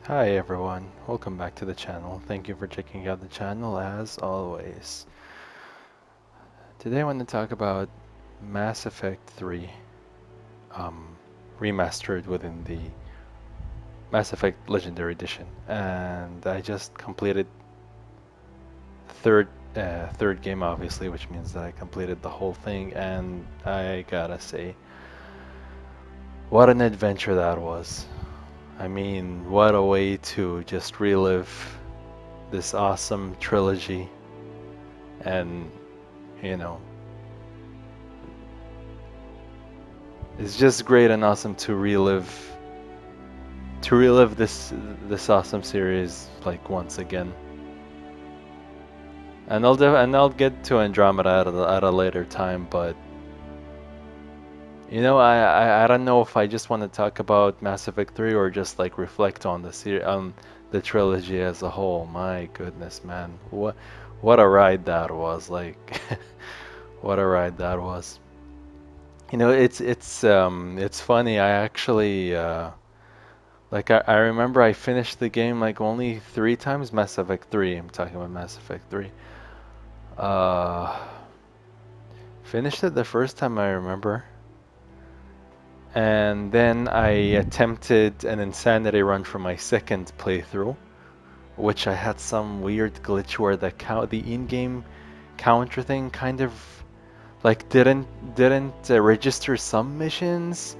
Hi everyone, welcome back to the channel. Thank you for checking out the channel as always. Today I want to talk about Mass Effect 3 um, remastered within the Mass Effect Legendary Edition. And I just completed third third game obviously, which means that I completed the whole thing and I gotta say, what an adventure that was. I mean, what a way to just relive this awesome trilogy and you know, it's just great and awesome to relive this awesome series like once again. And I'll get to Andromeda at a later time, but I don't know if I just want to talk about Mass Effect 3 or just like reflect on the trilogy as a whole. My goodness, man. What a ride that was. Like what a ride that was. It's funny. I actually I remember I finished the game like only three times. Mass Effect 3. I'm talking about Mass Effect 3. Uh, Finished it the first time I remember, and then I attempted an insanity run for my second playthrough, which I had some weird glitch where the in-game counter thing kind of like didn't register some missions.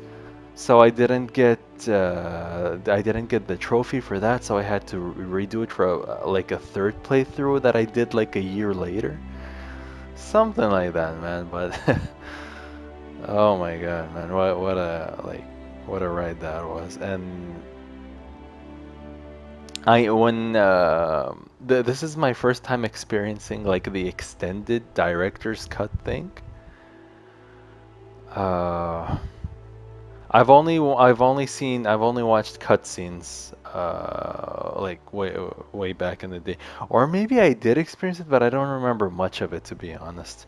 So I didn't get the trophy for that, so I had to redo it for like a third playthrough that I did like a year later. Something like that, man. But oh my god, man, what a ride that was. And I when this is my first time experiencing like the extended director's cut thing. Uh, I've only watched cutscenes like way back in the day, or maybe I did experience it, but I don't remember much of it to be honest.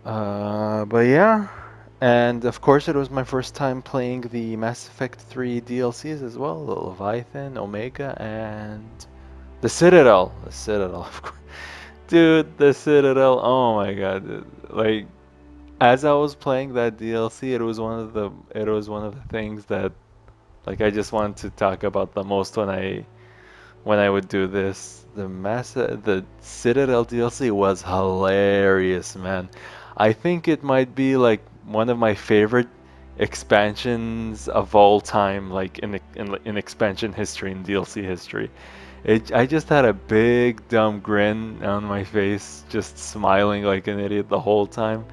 But yeah, and of course it was my first time playing the Mass Effect 3 DLCs as well, the Leviathan, Omega, and the Citadel. The Citadel, of course. Dude, the Citadel. Oh my God. Like as I was playing that DLC, it was one of the things that like I just wanted to talk about the most when I would do this. The Citadel DLC was hilarious, man. I think it might be like one of my favorite expansions of all time, like in expansion history, in DLC history. I just had a big dumb grin on my face, just smiling like an idiot the whole time.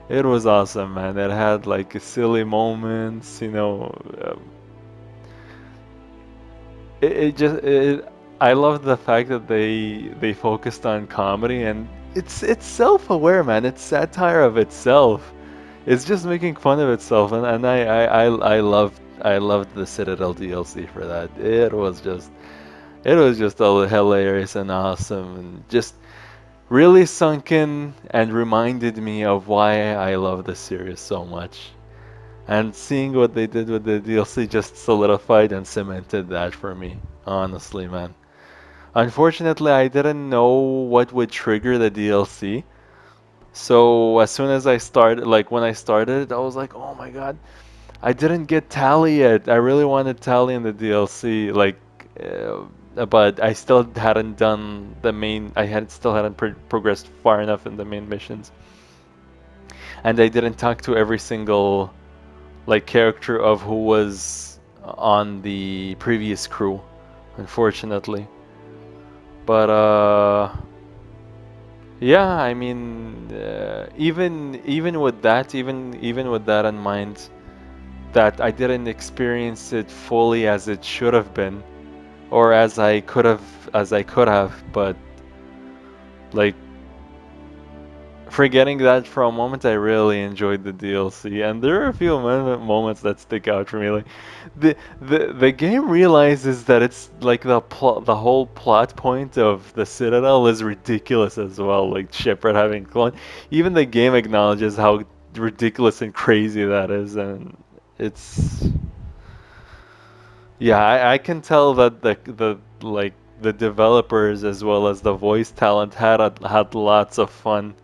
It was awesome, man. It had like silly moments, I love the fact that they focused on comedy and it's self-aware, man. It's satire of itself. It's just making fun of itself, and I loved the Citadel DLC for that. It was just all hilarious and awesome and just really sunk in and reminded me of why I love the series so much. And seeing what they did with the DLC just solidified and cemented that for me, honestly, man. Unfortunately, I didn't know what would trigger the DLC. So as soon as I started, like when I started, I was like, oh my god, I didn't get Tally yet. I really wanted Tally in the DLC, but I still hadn't done the main. I had still hadn't progressed far enough in the main missions, and I didn't talk to every single like character of who was on the previous crew, unfortunately. But yeah, I mean, even with that in mind, that I didn't experience it fully as it should have been, or as I could have. But like forgetting that for a moment, I really enjoyed the DLC, and there are a few moments that stick out for me. Like the game realizes that it's like the whole plot point of the Citadel is ridiculous as well. Like Shepard having clone, even the game acknowledges how ridiculous and crazy that is, and it's Yeah, I can tell that the developers as well as the voice talent had lots of fun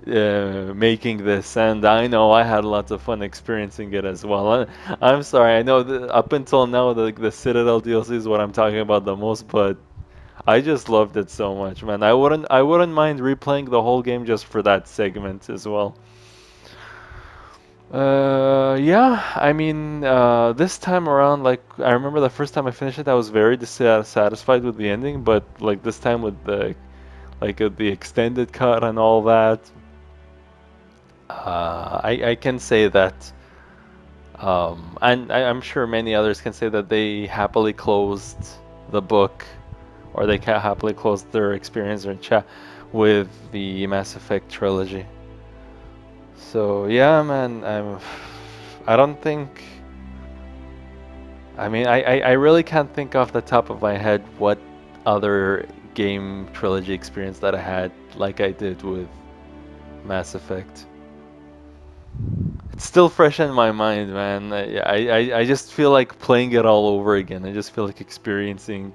making this, and I know I had lots of fun experiencing it as well. I'm sorry, I know that up until now the Citadel DLC is what I'm talking about the most, but I just loved it so much, man. I wouldn't mind replaying the whole game just for that segment as well. Yeah, I mean, this time around, like, I remember the first time I finished it, I was very dissatisfied with the ending, but like this time with the extended cut and all that, I can say that, and I'm sure many others can say that they happily closed the book, or they happily closed their experience or chat with the Mass Effect trilogy. So yeah, man, I don't think. I mean, I really can't think off the top of my head what other game trilogy experience that I had like I did with Mass Effect. It's still fresh in my mind, man. I just feel like playing it all over again. I just feel like experiencing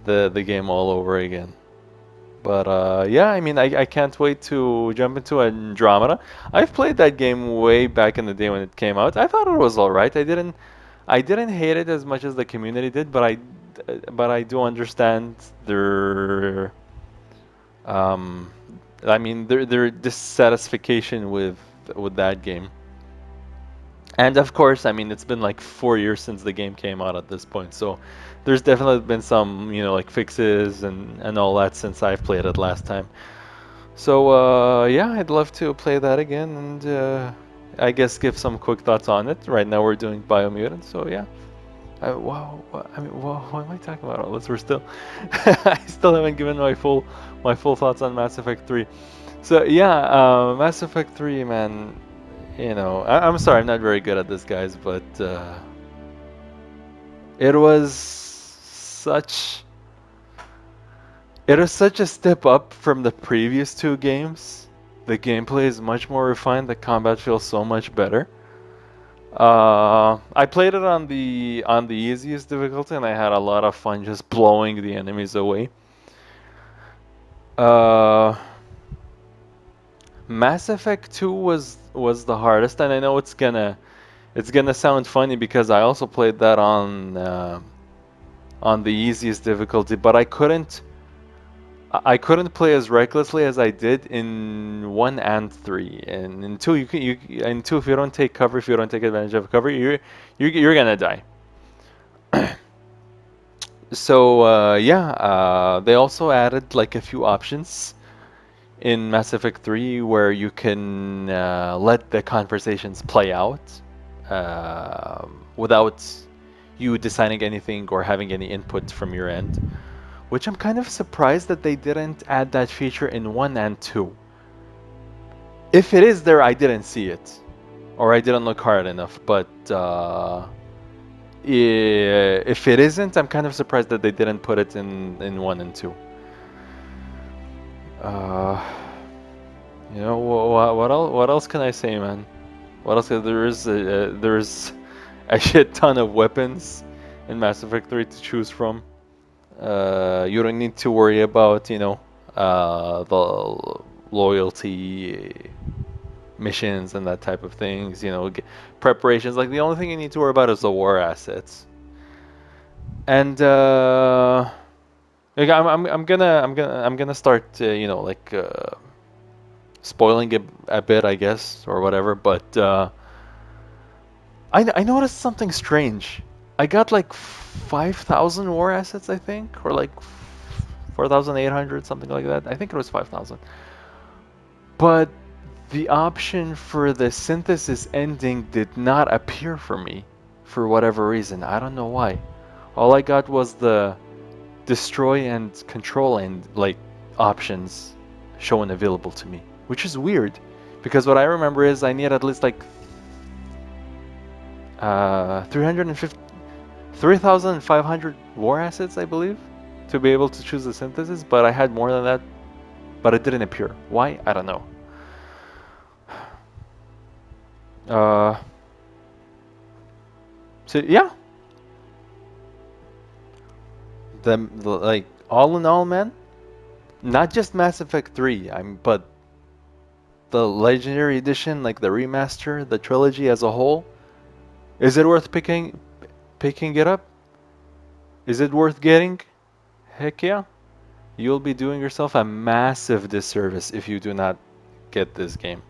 the game all over again. But yeah, I mean, I can't wait to jump into Andromeda. I've played that game way back in the day when it came out. I thought it was all right. I didn't hate it as much as the community did, but I do understand their um I mean their dissatisfaction with that game. And of course, I mean it's been like 4 years since the game came out at this point, so there's definitely been some, like fixes and all that since I've played it last time. So yeah, I'd love to play that again and I guess give some quick thoughts on it. Right now we're doing Biomutant, so yeah. Wow, I mean, what am I talking about? All this? We're still, I still haven't given my full thoughts on Mass Effect 3. So yeah, Mass Effect 3, man. I'm sorry, I'm not very good at this, guys, but it was such, it was such a step up from the previous two games. The gameplay is much more refined. The combat feels so much better. I played it on the easiest difficulty, and I had a lot of fun just blowing the enemies away. Uh, Mass Effect 2 was the hardest, and I know it's gonna sound funny because I also played that on the easiest difficulty, but I couldn't play as recklessly as I did in 1 and 3. And in 2 in 2, if you don't take cover, if you don't take advantage of cover, you're gonna die. So yeah, they also added like a few options in Mass Effect 3 where you can let the conversations play out without you deciding anything or having any input from your end. Which I'm kind of surprised that they didn't add that feature in 1 and 2. If it is there, I didn't see it. Or I didn't look hard enough. But if it isn't, I'm kind of surprised that they didn't put it in 1 and 2. Uh, what else can I say, man? What else? There's a shit ton of weapons in Mass Effect 3 to choose from. You don't need to worry about, the loyalty missions and that type of things. Preparations. Like the only thing you need to worry about is the war assets. And like, I'm gonna start, spoiling it a bit, I guess, or whatever. But I noticed something strange. I got like 5,000 war assets, I think, or like 4,800, something like that. I think it was 5,000. But the option for the synthesis ending did not appear for me for whatever reason. I don't know why. All I got was the destroy and control and like options shown available to me, which is weird because what I remember is I need at least like 350 3,500 war assets, I believe, to be able to choose the synthesis, but I had more than that, but it didn't appear. Why? I don't know. Uh, so yeah, like all in all, man, not just Mass Effect 3, but the Legendary Edition, like the remaster, the trilogy as a whole, is it worth picking it up? Is it worth getting? Heck yeah. You'll be doing yourself a massive disservice if you do not get this game.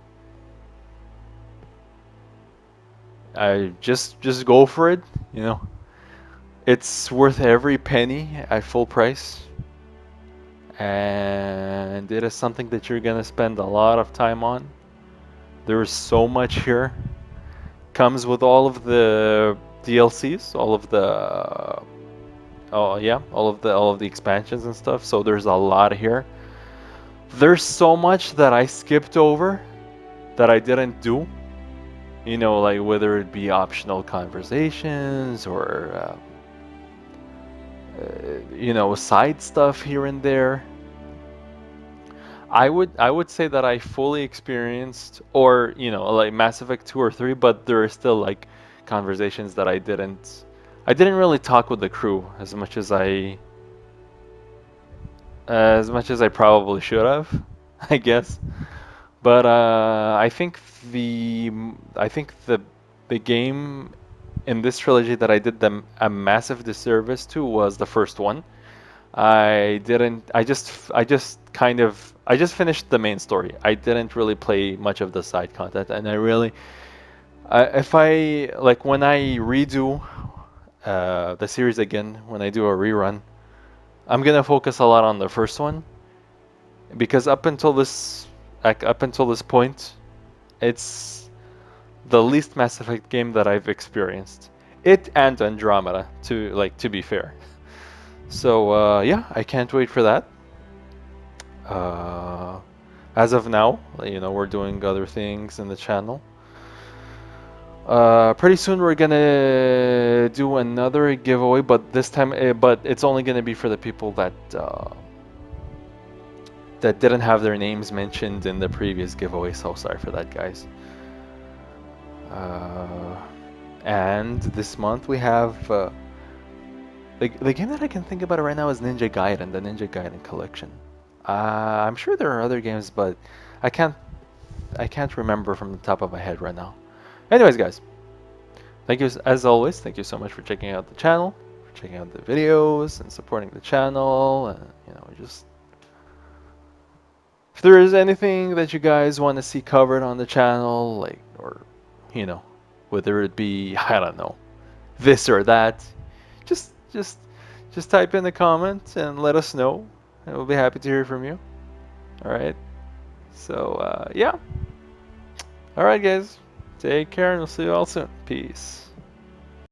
I just go for it, you know. It's worth every penny at full price. And it is something that you're gonna spend a lot of time on. There is so much here. Comes with all of the DLCs, all of the oh yeah, all of the expansions and stuff. So there's a lot here. There's so much that I skipped over that I didn't do. You know, like whether it be optional conversations or you know, side stuff here and there. I would say that I fully experienced, or you know, like Mass Effect 2 or 3, but there are still like conversations that I didn't really talk with the crew as much as I probably should have, I guess. But I think the game in this trilogy that I did them a massive disservice to was the first one. I didn't. I just finished the main story. I didn't really play much of the side content, and if I like when I redo the series again, when I do a rerun, I'm gonna focus a lot on the first one because up until this point, it's the least Mass Effect game that I've experienced. It and Andromeda, to be fair. So yeah, I can't wait for that. Uh, as of now, you know, we're doing other things in the channel. Pretty soon we're gonna do another giveaway, but this time, but it's only gonna be for the people that didn't have their names mentioned in the previous giveaway. So sorry for that, guys. Uh, and this month we have the game that I can think about right now is Ninja Gaiden, the Ninja Gaiden collection. I'm sure there are other games, but I can't I can't remember from the top of my head right now. Anyways, guys, thank you as always. Thank you so much for checking out the channel, for checking out the videos and supporting the channel. And you know, just if there is anything that you guys want to see covered on the channel, like or you know, whether it be I don't know, this or that, just just just type in the comments and let us know, and we'll be happy to hear from you. All right. So yeah. All right, guys. Take care, and we'll see you all soon. Peace.